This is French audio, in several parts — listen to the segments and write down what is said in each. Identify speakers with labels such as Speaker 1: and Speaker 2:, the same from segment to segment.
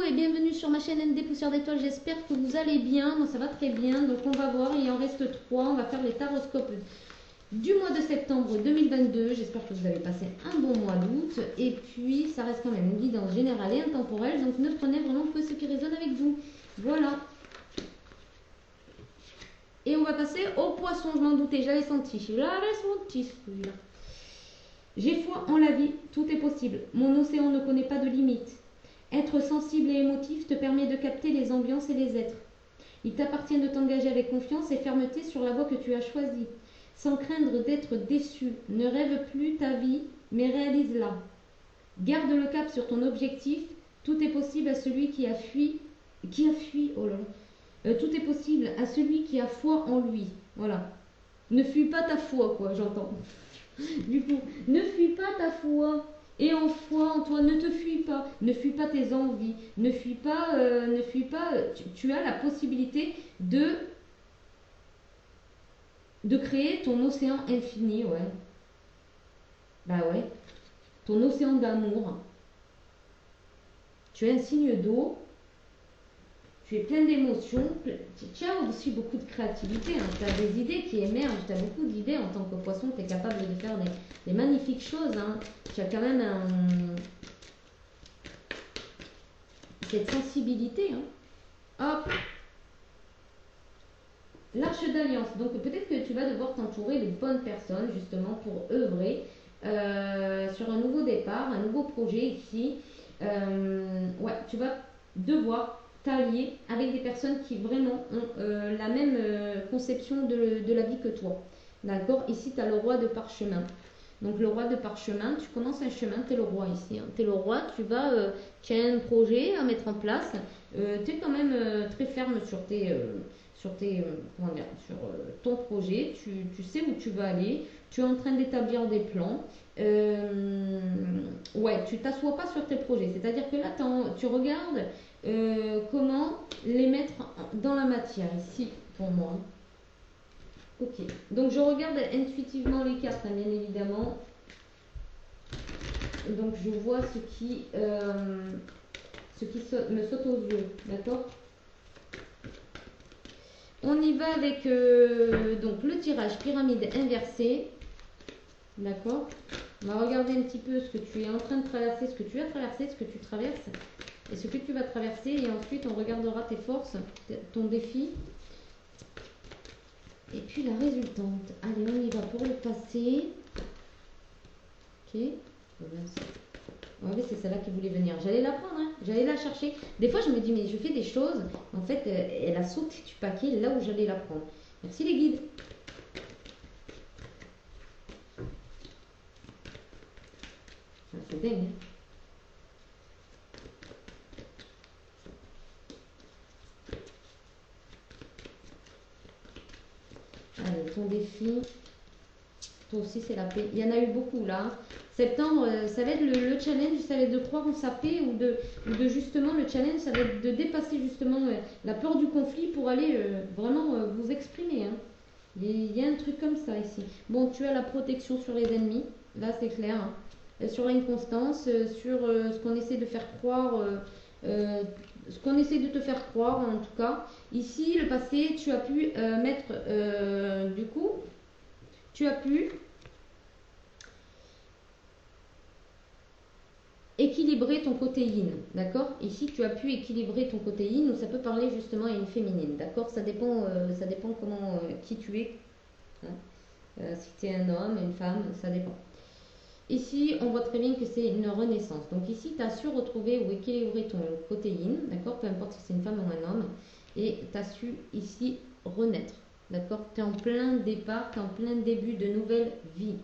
Speaker 1: et bienvenue sur ma chaîne ND Poussière d'étoiles, j'espère que vous allez bien, moi ça va très bien, donc on va voir, il en reste 3, on va faire les taroscopes du mois de septembre 2022, j'espère que vous avez passé un bon mois d'août, et puis ça reste quand même une guidance générale et intemporelle, donc ne prenez vraiment que ce qui résonne avec vous, voilà. Et on va passer au poisson, je m'en doutais, j'avais senti celui-là. J'ai foi en la vie, tout est possible, mon océan ne connaît pas de limites. Être sensible et émotif te permet de capter les ambiances et les êtres. Il t'appartient de t'engager avec confiance et fermeté sur la voie que tu as choisie. Sans craindre d'être déçu, ne rêve plus ta vie, mais réalise-la. Garde le cap sur ton objectif, tout est possible à celui qui a fui, oh là là. Tout est possible à celui qui a foi en lui. Voilà. Ne fuis pas ta foi, quoi, j'entends. Du coup, ne fuis pas ta foi. Et en foi en toi, ne te fuis pas, ne fuis pas tes envies, ne fuis pas, tu as la possibilité de créer ton océan infini, ouais. Bah ouais, ton océan d'amour. Tu es un signe d'eau, tu es plein d'émotions, tu as aussi beaucoup de créativité, hein. Tu as des idées qui émergent, tu as beaucoup d'idées en tant que poisson, tu es capable de faire des magnifiques choses, hein. Tu as quand même cette sensibilité, hein. Hop, l'arche d'alliance, donc peut-être que tu vas devoir t'entourer de bonnes personnes justement pour œuvrer sur un nouveau départ, un nouveau projet ici. Ouais, tu vas devoir t'allier avec des personnes qui vraiment ont la même conception de la vie que toi. D'accord. Ici, tu as le roi de parchemin. Donc le roi de parchemin, tu commences un chemin, tu es le roi ici. Hein. Tu es le roi, tu as un projet à mettre en place. Tu es quand même très ferme sur ton projet. Tu sais où tu vas aller. Tu es en train d'établir des plans. Ouais, tu t'assois pas sur tes projets. C'est-à-dire que là, tu regardes comment les mettre dans la matière ici pour moi. Ok, donc je regarde intuitivement les cartes, hein, bien évidemment. Donc je vois ce qui me saute aux yeux, d'accord. On y va avec donc le tirage pyramide inversée, d'accord. On va regarder un petit peu ce que tu es en train de traverser, ce que tu as traversé, ce que tu traverses et ce que tu vas traverser. Et ensuite, on regardera tes forces, ton défi. Et puis la résultante. Allez, on y va pour le passé. Ok. Ouais, c'est celle-là qui voulait venir. J'allais la prendre, hein. J'allais la chercher. Des fois, je me dis, mais je fais des choses. En fait, elle a sauté du paquet là où j'allais la prendre. Merci les guides. C'est dingue, hein. Allez, ton défi. Toi aussi, c'est la paix. Il y en a eu beaucoup là. Septembre, ça va être le challenge, ça va être de croire en sa paix ou de justement, le challenge, ça va être de dépasser justement la peur du conflit pour aller vraiment vous exprimer. Hein. Il y a un truc comme ça ici. Bon, tu as la protection sur les ennemis, là c'est clair. Hein. Sur l'inconstance, sur ce qu'on essaie de faire croire, ce qu'on essaie de te faire croire en tout cas. Ici, le passé, tu as pu mettre du coup. Tu as pu équilibrer ton côté yin, d'accord. Ici, tu as pu équilibrer ton côté yin, ou ça peut parler justement à une féminine, d'accord. Ça dépend comment qui tu es. Hein. Si tu es un homme, une femme, ça dépend. Ici, on voit très bien que c'est une renaissance. Donc ici, tu as su retrouver ou équilibrer ton côté yin, d'accord. Peu importe si c'est une femme ou un homme, et tu as su ici renaître. D'accord. Tu es en plein départ, tu es en plein début de nouvelle vie.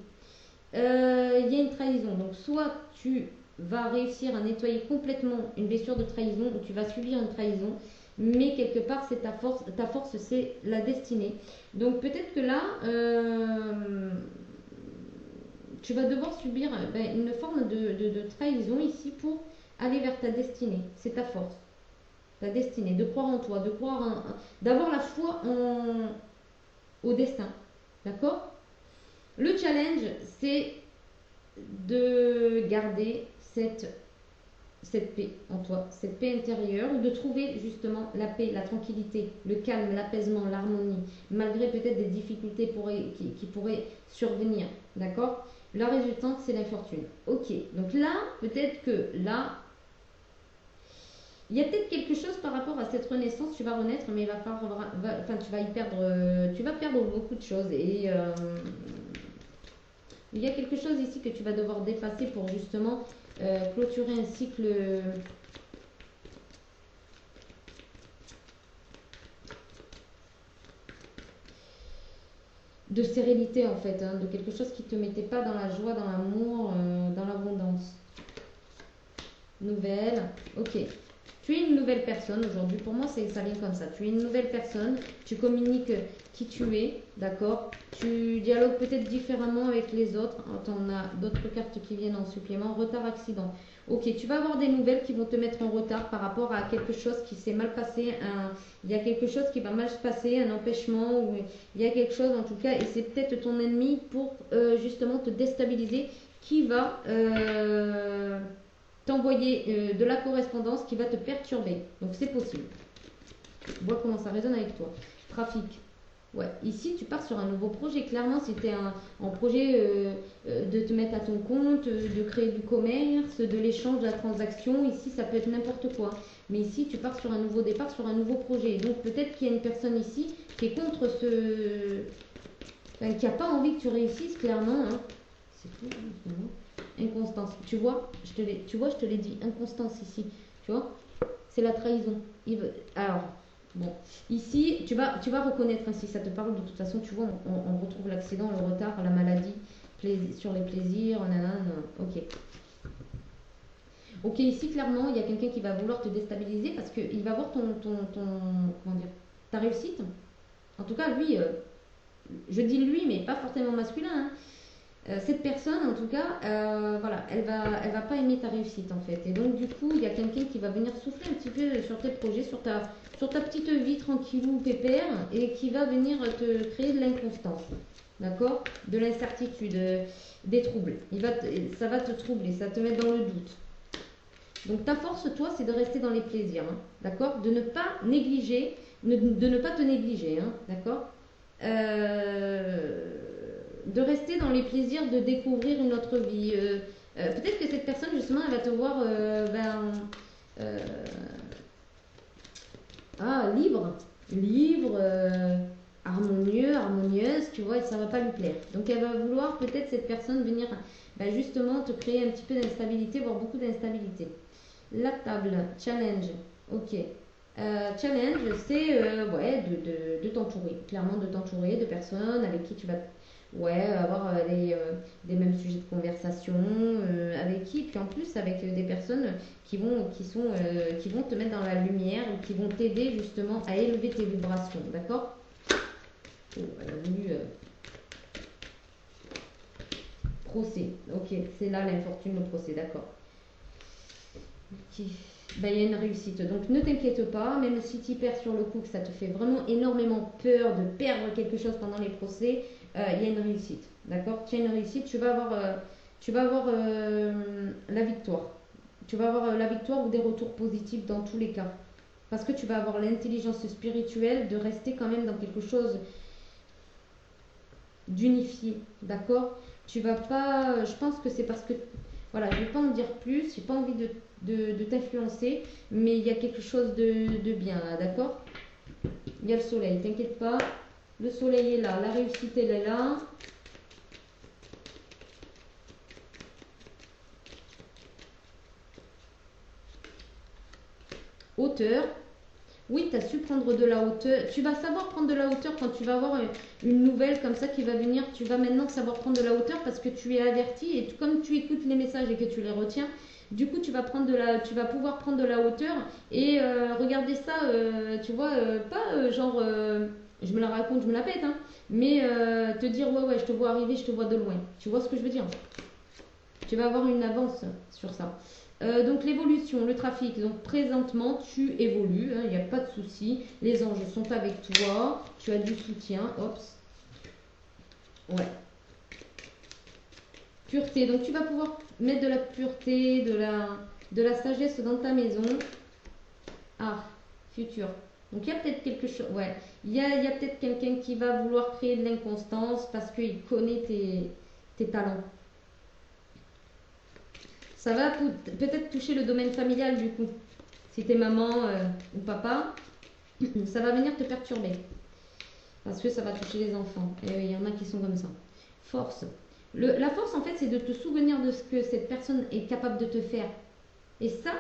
Speaker 1: Il y a une trahison. Donc, soit tu vas réussir à nettoyer complètement une blessure de trahison, ou tu vas subir une trahison, mais quelque part, c'est ta force. Ta force, c'est la destinée. Donc, peut-être que là, tu vas devoir subir une forme de trahison ici pour aller vers ta destinée. C'est ta force. Ta destinée, de croire en toi, d'avoir la foi au destin. D'accord. Le challenge, c'est de garder cette cette paix en toi, cette paix intérieure, de trouver justement la paix, la tranquillité, le calme, l'apaisement, l'harmonie, malgré peut-être des difficultés qui pourraient survenir, d'accord? La résultante, c'est l'infortune. Ok, donc là, peut-être que là, il y a peut-être quelque chose par rapport à cette renaissance, tu vas renaître, mais il va falloir, enfin, tu vas y perdre, tu vas perdre beaucoup de choses et il y a quelque chose ici que tu vas devoir dépasser pour justement clôturer un cycle de sérénité en fait, hein, de quelque chose qui ne te mettait pas dans la joie, dans l'amour, dans l'abondance. Nouvelle, ok. Tu es une nouvelle personne aujourd'hui. Pour moi, ça vient comme ça. Tu es une nouvelle personne. Tu communiques qui tu es, d'accord? Tu dialogues peut-être différemment avec les autres. On a d'autres cartes qui viennent en supplément. Retard, accident. Ok, tu vas avoir des nouvelles qui vont te mettre en retard par rapport à quelque chose qui s'est mal passé. Il y a quelque chose qui va mal se passer, un empêchement. Ou il y a quelque chose en tout cas. Et c'est peut-être ton ennemi pour justement te déstabiliser qui va... t'envoyer de la correspondance qui va te perturber. Donc c'est possible. Vois comment ça résonne avec toi. Trafic. Ouais, ici tu pars sur un nouveau projet. Clairement, c'était un projet de te mettre à ton compte, de créer du commerce, de l'échange, de la transaction. Ici, ça peut être n'importe quoi. Mais ici, tu pars sur un nouveau départ, sur un nouveau projet. Donc peut-être qu'il y a une personne ici qui est contre ce... Enfin, qui n'a pas envie que tu réussisses, clairement. Hein. C'est tout, hein, inconstance. Tu vois, je te l'ai dit, inconstance ici. Tu vois, c'est la trahison. Alors, bon, ici, tu vas reconnaître, hein, si ça te parle, de toute façon, tu vois, on retrouve l'accident, le retard, la maladie, sur les plaisirs, nanana, ok. Ok, ici, clairement, il y a quelqu'un qui va vouloir te déstabiliser parce qu'il va voir comment dire, ta réussite. En tout cas, lui, je dis lui, mais pas forcément masculin, hein. Cette personne, en tout cas, voilà, elle va pas aimer ta réussite en fait. Et donc du coup, il y a quelqu'un qui va venir souffler un petit peu sur tes projets, sur ta petite vie tranquillou, pépère, et qui va venir te créer de l'inconstance, d'accord? De l'incertitude, des troubles. Ça va te troubler, ça te met dans le doute. Donc ta force, toi, c'est de rester dans les plaisirs, hein, d'accord? De ne pas négliger, de ne pas te négliger, hein, d'accord? De rester dans les plaisirs de découvrir une autre vie. Peut-être que cette personne, justement, elle va te voir libre, harmonieux, harmonieuse, tu vois, et ça va pas lui plaire. Donc elle va vouloir peut-être cette personne venir justement te créer un petit peu d'instabilité, voire beaucoup d'instabilité. La table, challenge, ok. Challenge, c'est de t'entourer, clairement de t'entourer de personnes avec qui tu vas avoir des mêmes sujets de conversation, avec qui, puis en plus avec des personnes qui vont te mettre dans la lumière ou qui vont t'aider justement à élever tes vibrations, d'accord? Oh, elle a voulu procès, ok, c'est là l'infortune, le procès, d'accord. Ok. Ben, il y a une réussite. Donc ne t'inquiète pas, même si tu perds sur le coup, que ça te fait vraiment énormément peur de perdre quelque chose pendant les procès, il y a une réussite. D'accord? Tu as une réussite, tu vas avoir la victoire. Tu vas avoir la victoire ou des retours positifs dans tous les cas. Parce que tu vas avoir l'intelligence spirituelle de rester quand même dans quelque chose d'unifié. D'accord? Tu vas pas. Je pense que c'est parce que. Voilà, je ne vais pas en dire plus, j'ai pas envie de t'influencer, mais il y a quelque chose de bien là, d'accord? Il y a le soleil, t'inquiète pas, le soleil est là, la réussite elle est là. Hauteur, oui, tu as su prendre de la hauteur, tu vas savoir prendre de la hauteur quand tu vas avoir une nouvelle comme ça qui va venir, tu vas maintenant savoir prendre de la hauteur parce que tu es averti et comme tu écoutes les messages et que tu les retiens, du coup tu vas pouvoir prendre de la hauteur et regarder ça, tu vois, pas genre je me la raconte, je me la pète, hein, mais te dire ouais, je te vois arriver, je te vois de loin, tu vois ce que je veux dire? Tu vas avoir une avance sur ça. Donc l'évolution, le trafic, donc présentement tu évolues, il n'y a pas de souci, les anges sont avec toi, tu as du soutien, ops, ouais. Pureté, donc tu vas pouvoir mettre de la pureté, de la sagesse dans ta maison. Ah, futur. Donc il y a peut-être quelque chose, ouais, il y a peut-être quelqu'un qui va vouloir créer de l'inconstance parce qu'il connaît tes talents. Ça va peut-être toucher le domaine familial du coup. Si t'es maman ou papa, ça va venir te perturber. Parce que ça va toucher les enfants. Et il y en a qui sont comme ça. Force. La force, en fait, c'est de te souvenir de ce que cette personne est capable de te faire. Et ça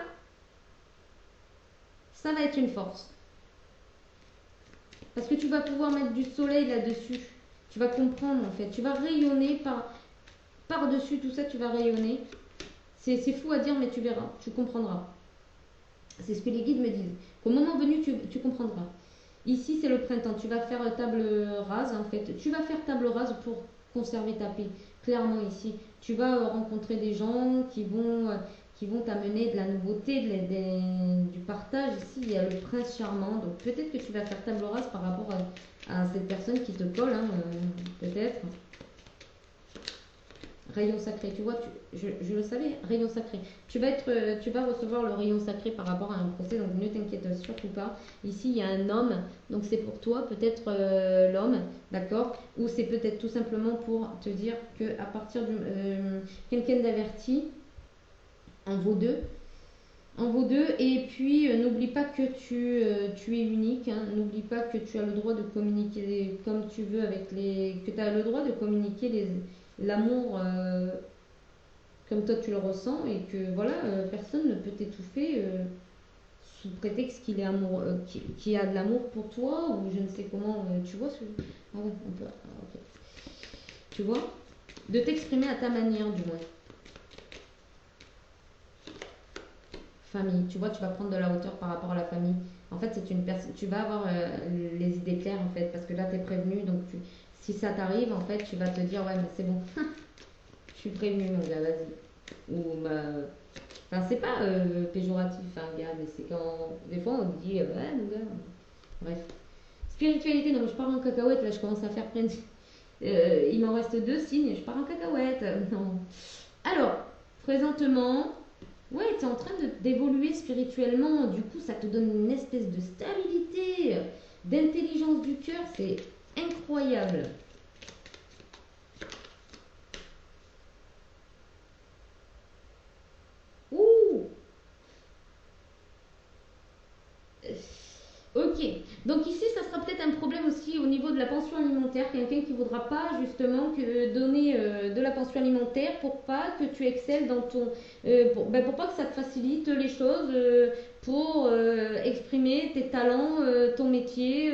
Speaker 1: va être une force. Parce que tu vas pouvoir mettre du soleil là-dessus. Tu vas comprendre, en fait. Tu vas rayonner par-dessus tout ça, tu vas rayonner. C'est fou à dire, mais tu verras. Tu comprendras. C'est ce que les guides me disent. Qu'au moment venu, tu comprendras. Ici, c'est le printemps. Tu vas faire table rase, en fait. Tu vas faire table rase pour conserver ta paix. Clairement, ici. Tu vas rencontrer des gens qui vont t'amener de la nouveauté, du partage. Ici, il y a le prince charmant. Donc, peut-être que tu vas faire table rase par rapport à cette personne qui te colle, hein, peut-être. Rayon sacré, tu vois, je le savais, rayon sacré. Tu vas recevoir le rayon sacré par rapport à un procès, donc ne t'inquiète surtout pas. Ici, il y a un homme, donc c'est pour toi, peut-être l'homme, d'accord? Ou c'est peut-être tout simplement pour te dire que à partir du quelqu'un d'averti en vaut deux. En vaut deux, et puis n'oublie pas que tu es unique, hein. N'oublie pas que tu as le droit de communiquer comme tu veux que tu as le droit de communiquer l'amour comme toi tu le ressens, et que voilà, personne ne peut t'étouffer sous prétexte qu'il est amoureux, qu'il a de l'amour pour toi, ou je ne sais comment, tu vois ah ouais, on peut, ok. Tu vois, de t'exprimer à ta manière du moins. Famille, tu vois, tu vas prendre de la hauteur par rapport à la famille. En fait, c'est une personne, tu vas avoir les idées claires en fait, parce que là tu es prévenu, donc si ça t'arrive en fait, tu vas te dire ouais mais c'est bon, je suis prévenu mon gars, vas-y. Ou enfin c'est pas péjoratif hein gars, mais c'est quand des fois on te dit ouais mon gars, bref. Spiritualité, non mais je pars en cacahuète, là je commence à faire plein de... il m'en reste 2 signes, je pars en cacahuète, non. Alors, présentement... Ouais, tu es en train d'évoluer spirituellement, du coup ça te donne une espèce de stabilité, d'intelligence du cœur, c'est incroyable. Ouh. Ok, donc ici ça sera peut-être un problème aussi au niveau de la pension alimentaire, quelqu'un qui ne voudra pas justement donner de la pension alimentaire pour pas que tu excelles dans ton... pour pas que ça te facilite les choses, pour exprimer tes talents, ton métier,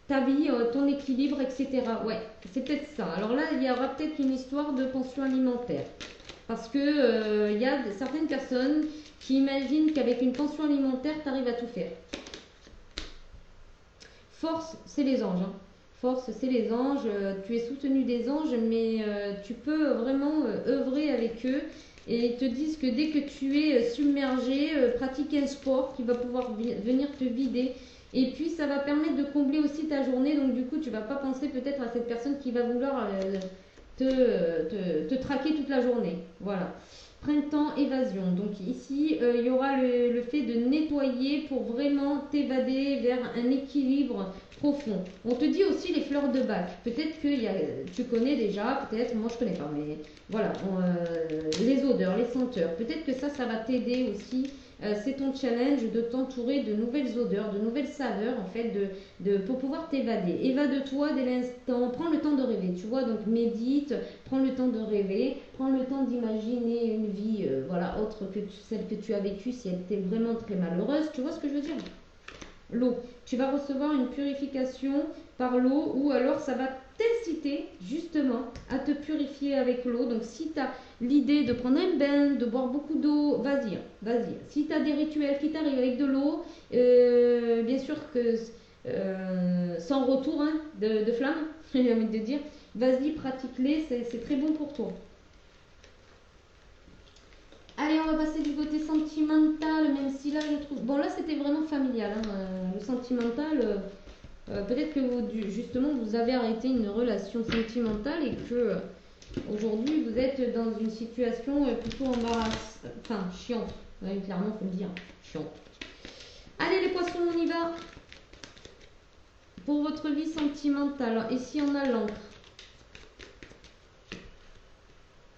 Speaker 1: ta vie, ton équilibre, etc. Ouais, c'est peut-être ça. Alors là, il y aura peut-être une histoire de pension alimentaire. Parce que il y a certaines personnes qui imaginent qu'avec une pension alimentaire, tu arrives à tout faire. Force, c'est les anges. Hein. Force, c'est les anges. Tu es soutenu des anges, mais tu peux vraiment œuvrer avec eux. Et ils te disent que dès que tu es submergé, pratique un sport qui va pouvoir venir te vider. Et puis, ça va permettre de combler aussi ta journée. Donc, du coup, tu vas pas penser peut-être à cette personne qui va vouloir te traquer toute la journée. Voilà. Printemps, évasion. Donc ici, il y aura le fait de nettoyer pour vraiment t'évader vers un équilibre profond. On te dit aussi les fleurs de bac. Peut-être que tu connais déjà, peut-être, moi je connais pas, mais voilà, les odeurs, les senteurs. Peut-être que ça va t'aider aussi. C'est ton challenge de t'entourer de nouvelles odeurs, de nouvelles saveurs, en fait, pour pouvoir t'évader. Évade-toi dès l'instant, prends le temps de rêver, tu vois, donc médite, prends le temps de rêver, prends le temps d'imaginer une vie, voilà, autre que celle que tu as vécue si elle était vraiment très malheureuse, tu vois ce que je veux dire? L'eau, tu vas recevoir une purification par l'eau, ou alors ça va t'inciter justement à te purifier avec l'eau. Donc si tu as l'idée de prendre un bain, de boire beaucoup d'eau, vas-y, vas-y. Si tu as des rituels qui t'arrivent avec de l'eau, bien sûr que sans retour hein, de flamme, j'ai envie de dire, vas-y, pratique-les, c'est très bon pour toi. Allez, on va passer du côté sentimental, même si là, je trouve... Bon, là, c'était vraiment familial. Hein. Le sentimental, peut-être que justement, vous avez arrêté une relation sentimentale et que aujourd'hui, vous êtes dans une situation plutôt chiante. Ouais, clairement, faut le dire. Chiant. Allez les poissons, on y va. Pour votre vie sentimentale. Alors, ici, on a l'encre.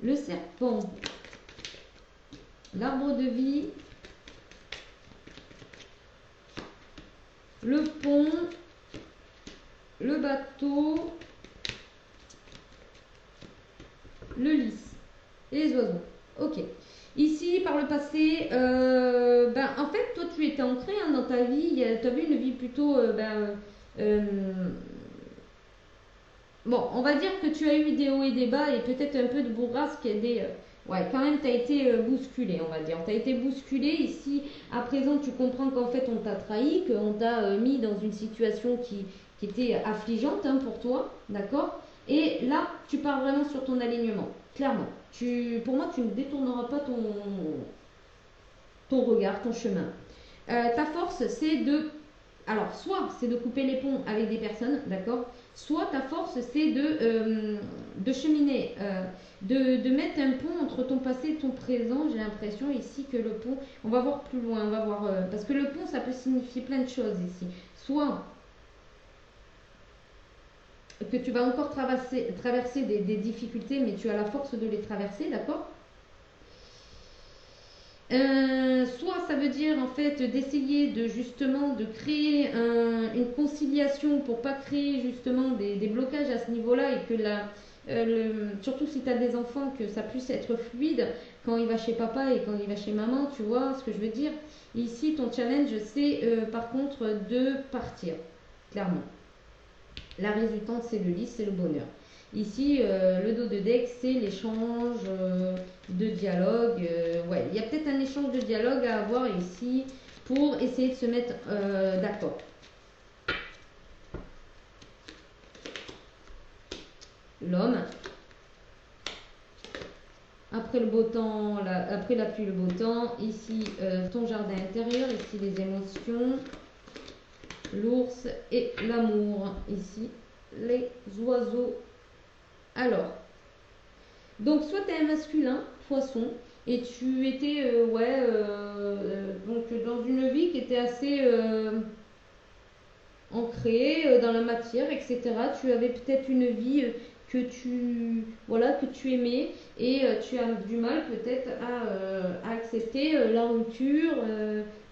Speaker 1: Le serpent. L'arbre de vie. Le pont. Le bateau. Le lys. Et les oiseaux. Ok. Ici, par le passé, en fait, toi, tu étais ancré hein, dans ta vie. Tu avais une vie plutôt... bon, on va dire que tu as eu des hauts et des bas et peut-être un peu de bourrasque et des... ouais, quand même, tu as été bousculé, on va dire. Tu as été bousculé. Ici, à présent, tu comprends qu'en fait, on t'a trahi, qu'on t'a mis dans une situation qui était affligeante hein, pour toi, d'accord? Et là, tu pars vraiment sur ton alignement, clairement. Pour moi, tu ne détourneras pas ton regard, ton chemin. Ta force, c'est de... Alors, soit c'est de couper les ponts avec des personnes, d'accord? Soit ta force, c'est de cheminer, de mettre un pont entre ton passé et ton présent. J'ai l'impression ici que le pont, on va voir plus loin, on va voir... parce que le pont, ça peut signifier plein de choses ici. Soit que tu vas encore traverser des difficultés, mais tu as la force de les traverser, d'accord? Soit ça veut dire en fait d'essayer de justement de créer une conciliation pour pas créer justement des blocages à ce niveau-là et que surtout si tu as des enfants que ça puisse être fluide quand il va chez papa et quand il va chez maman, tu vois ce que je veux dire. Ici ton challenge c'est par contre de partir, clairement. La résultante c'est le lys, c'est le bonheur. Ici, le dos de deck, c'est l'échange de dialogue. Ouais, il y a peut-être un échange de dialogue à avoir ici pour essayer de se mettre d'accord. L'homme. Après le beau temps, après la pluie, le beau temps. Ici, ton jardin intérieur. Ici, les émotions. L'ours et l'amour. Ici, les oiseaux. Alors, donc soit tu es un masculin, poisson, et tu étais donc dans une vie qui était assez ancrée dans la matière, etc. Tu avais peut-être une vie que tu aimais et tu as du mal peut-être à accepter la rupture,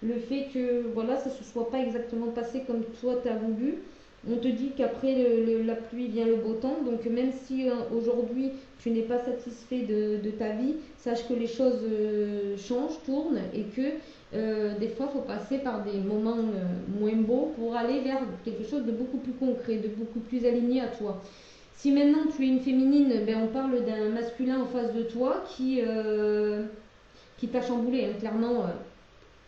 Speaker 1: le fait que voilà ça se soit pas exactement passé comme toi tu as voulu. On te dit qu'après la pluie vient le beau temps, donc même si aujourd'hui tu n'es pas satisfait de ta vie, sache que les choses changent, tournent et que des fois il faut passer par des moments moins beaux pour aller vers quelque chose de beaucoup plus concret, de beaucoup plus aligné à toi. Si maintenant tu es une féminine, on parle d'un masculin en face de toi qui t'a chamboulé, hein, clairement.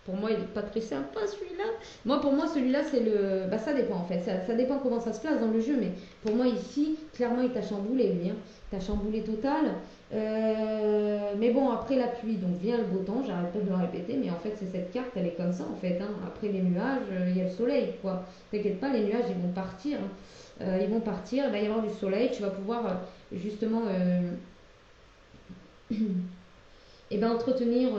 Speaker 1: Pour moi, il n'est pas très sympa celui-là. Moi, pour moi, celui-là, c'est le. Ça dépend en fait. Ça dépend comment ça se place dans le jeu. Mais pour moi, ici, clairement, il t'a chamboulé, lui. Hein. T'a chamboulé total. Mais bon, après la pluie, donc vient le beau temps. J'arrête pas de le répéter. Mais en fait, c'est cette carte, elle est comme ça en fait. Hein. Après les nuages, il y a le soleil, quoi. T'inquiète pas, les nuages, ils vont partir. Hein. Ils vont partir. Il va y avoir du soleil. Tu vas pouvoir justement. Entretenir.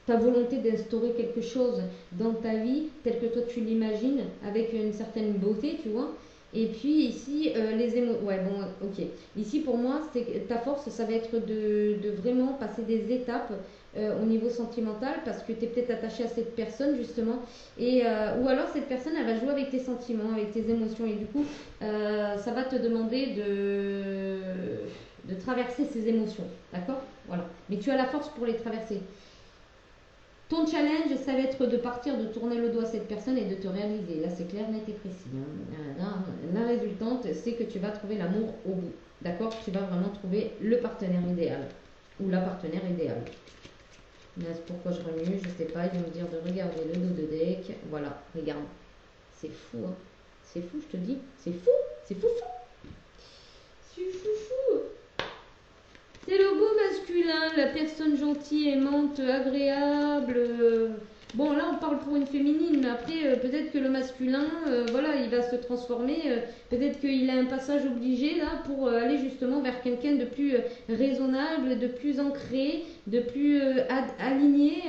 Speaker 1: Ta volonté d'instaurer quelque chose dans ta vie tel que toi tu l'imagines avec une certaine beauté, tu vois. Et puis ici, les émotions. Ouais, bon, ok. Ici, pour moi, ta force, ça va être de vraiment passer des étapes au niveau sentimental parce que tu es peut-être attaché à cette personne, justement. Ou alors, cette personne, elle va jouer avec tes sentiments, avec tes émotions. Et du coup, ça va te demander de traverser ces émotions. D'accord? Voilà. Mais tu as la force pour les traverser. Ton challenge, ça va être de partir, de tourner le doigt à cette personne et de te réaliser. Là, c'est clair, net et précis. Hein. La résultante, c'est que tu vas trouver l'amour au bout. D'accord? Tu vas vraiment trouver le partenaire idéal. Ou la partenaire idéale. Pourquoi je remue? Je sais pas. Ils vont me dire de regarder le dos de deck. Voilà, regarde. C'est fou, hein. C'est fou, je te dis. C'est fou. C'est fou, fou. C'est fou, fou. C'est le beau masculin, la personne gentille, aimante, agréable, Bon, là, on parle pour une féminine, mais après, peut-être que le masculin, voilà, il va se transformer. Peut-être qu'il a un passage obligé, là, pour aller justement vers quelqu'un de plus raisonnable, de plus ancré, de plus aligné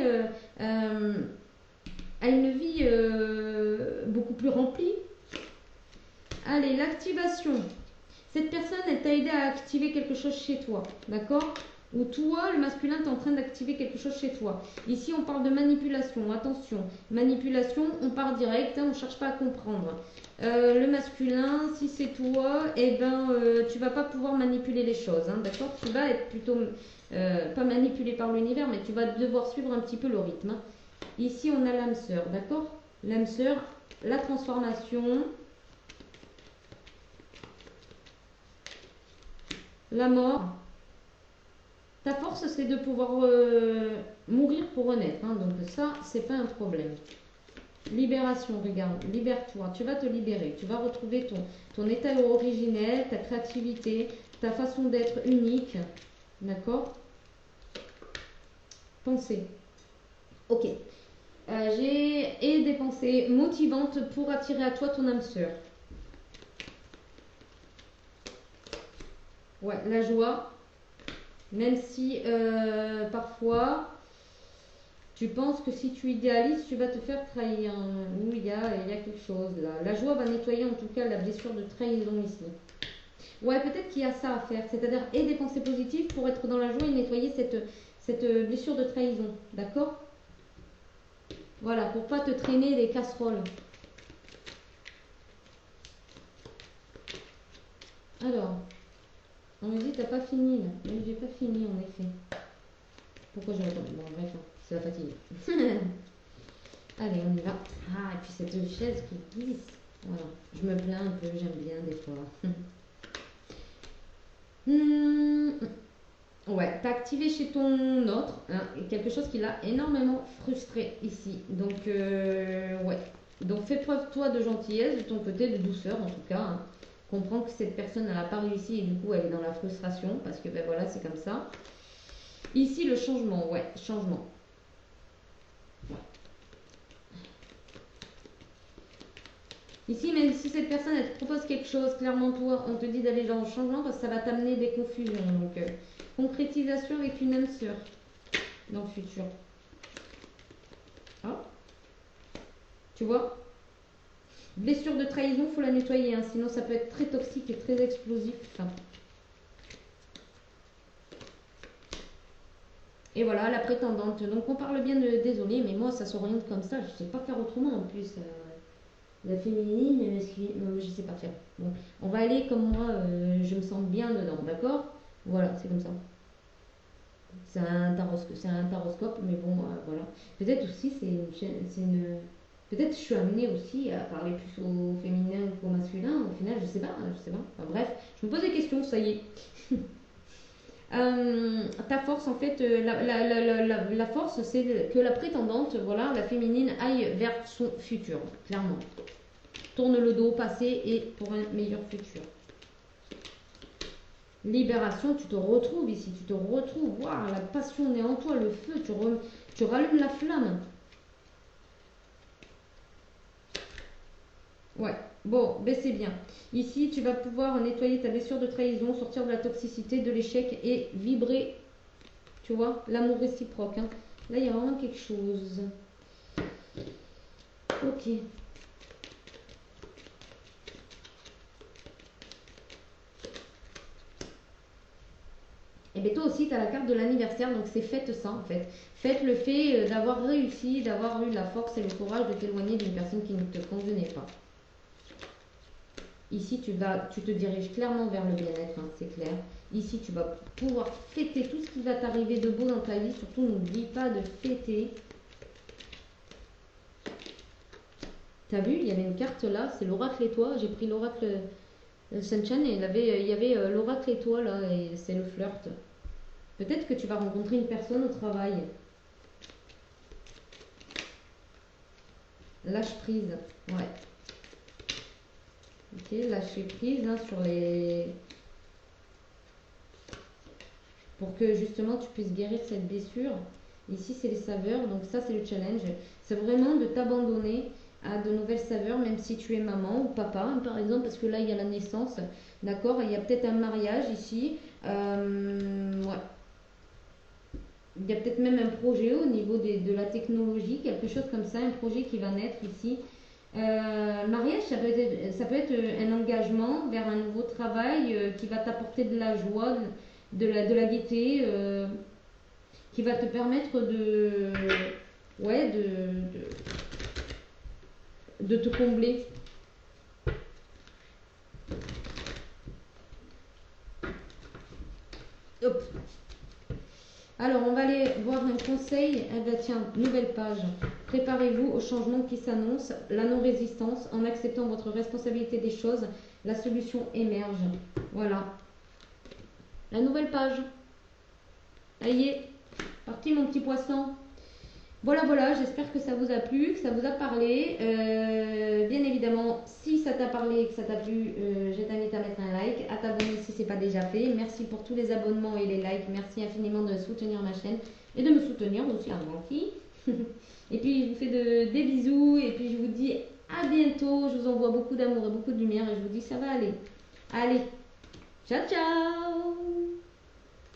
Speaker 1: à une vie beaucoup plus remplie. Allez, l'activation. Cette personne, elle t'a aidé à activer quelque chose chez toi, d'accord? Ou toi, le masculin, tu es en train d'activer quelque chose chez toi. Ici, on parle de manipulation. Attention, manipulation, on part direct, hein, on ne cherche pas à comprendre. Le masculin, si c'est toi, eh ben, tu vas pas pouvoir manipuler les choses, hein, d'accord? Tu vas être plutôt, pas manipulé par l'univers, mais tu vas devoir suivre un petit peu le rythme, hein. Ici, on a l'âme sœur, d'accord? L'âme sœur, la transformation, la mort. Ta force, c'est de pouvoir mourir pour renaître, hein, donc ça, c'est pas un problème. Libération, regarde, libère-toi, tu vas te libérer, tu vas retrouver ton état originel, ta créativité, ta façon d'être unique, d'accord? Pensée. Ok. J'ai des pensées motivantes pour attirer à toi ton âme sœur. Ouais, la joie. Même si parfois tu penses que si tu idéalises, tu vas te faire trahir. Ou il y a quelque chose là. La joie va nettoyer en tout cas la blessure de trahison ici. Ouais, peut-être qu'il y a ça à faire. C'est-à-dire et des pensées positives pour être dans la joie et nettoyer cette blessure de trahison. D'accord? Voilà, pour pas te traîner les casseroles. Alors, on me dit t'as pas fini là. Oui, j'ai pas fini en effet. Pourquoi je m'attends? Bon, bref, hein, c'est la fatigue. Allez, on y va. Ah, et puis cette chaise qui glisse. Voilà, je me plains un peu, j'aime bien des fois. Ouais, t'as activé chez ton autre hein, quelque chose qui l'a énormément frustré ici. Donc, ouais. Donc, fais preuve, toi, de gentillesse, de ton côté, de douceur en tout cas, hein. Comprends que cette personne, elle n'a pas réussi et du coup, elle est dans la frustration parce que, ben voilà, c'est comme ça. Ici, le changement, ouais, changement. Ici, même si cette personne, elle te propose quelque chose, clairement, toi, on te dit d'aller dans le changement parce que ça va t'amener des confusions. Donc, concrétisation avec une âme sœur dans le futur. Ah, tu vois? Blessure de trahison, il faut la nettoyer, hein, sinon ça peut être très toxique et très explosif. Enfin. Et voilà, la prétendante. Donc on parle bien de désolé, mais moi ça s'oriente comme ça, je sais pas faire autrement en plus. La féminine, la masculine, je sais pas faire. Bon, on va aller comme moi, je me sens bien dedans, d'accord? Voilà, c'est comme ça. C'est un taroscope, mais bon, voilà. Peut-être aussi, c'est une. Peut-être je suis amenée aussi à parler plus au féminin qu'au masculin. Au final, je sais pas, je sais pas. Enfin, bref, je me pose des questions, ça y est. Ta force, en fait, la force, c'est que la prétendante, voilà, la féminine, aille vers son futur, clairement. Tourne le dos au passé et pour un meilleur futur. Libération, tu te retrouves ici, tu te retrouves. Waouh, la passion est en toi, le feu, tu rallumes la flamme. Ouais, bon, ben c'est bien. Ici, tu vas pouvoir nettoyer ta blessure de trahison, sortir de la toxicité, de l'échec et vibrer, tu vois, l'amour réciproque, hein. Là, il y a vraiment quelque chose. Ok. Et bien toi aussi, tu as la carte de l'anniversaire, donc c'est fête ça en fait. Fête le fait d'avoir réussi, d'avoir eu la force et le courage de t'éloigner d'une personne qui ne te convenait pas. Ici, tu te diriges clairement vers le bien-être, hein, c'est clair. Ici, tu vas pouvoir fêter tout ce qui va t'arriver de beau dans ta vie. Surtout, n'oublie pas de fêter. T'as vu, il y avait une carte là, c'est l'oracle étoile. J'ai pris l'oracle Sunshine et il y avait l'oracle étoile là, et c'est le flirt. Peut-être que tu vas rencontrer une personne au travail. Lâche prise, ouais. Ok, lâcher prise hein, sur les... Pour que justement tu puisses guérir cette blessure. Ici, c'est les saveurs. Donc ça, c'est le challenge. C'est vraiment de t'abandonner à de nouvelles saveurs, même si tu es maman ou papa, hein, par exemple, parce que là, il y a la naissance. D'accord? Il y a peut-être un mariage ici. Ouais. Il y a peut-être même un projet au niveau de la technologie, quelque chose comme ça, un projet qui va naître ici. Mariage, ça peut être un engagement vers un nouveau travail qui va t'apporter de la joie, de la gaieté, qui va te permettre ouais, de te combler. Hop. Alors, on va aller voir un conseil. Eh bien, tiens, nouvelle page. Préparez-vous au changement qui s'annonce, la non-résistance. En acceptant votre responsabilité des choses, la solution émerge. Voilà. La nouvelle page. Ça y est, parti mon petit poisson. Voilà, voilà, j'espère que ça vous a plu, que ça vous a parlé. Bien évidemment, si ça t'a parlé et que ça t'a plu, je t'invite à mettre un like, à t'abonner si ce n'est pas déjà fait. Merci pour tous les abonnements et les likes. Merci infiniment de soutenir ma chaîne et de me soutenir aussi à moi aussi. Et puis, je vous fais des bisous et puis je vous dis à bientôt. Je vous envoie beaucoup d'amour et beaucoup de lumière et je vous dis ça va aller. Allez, ciao ciao!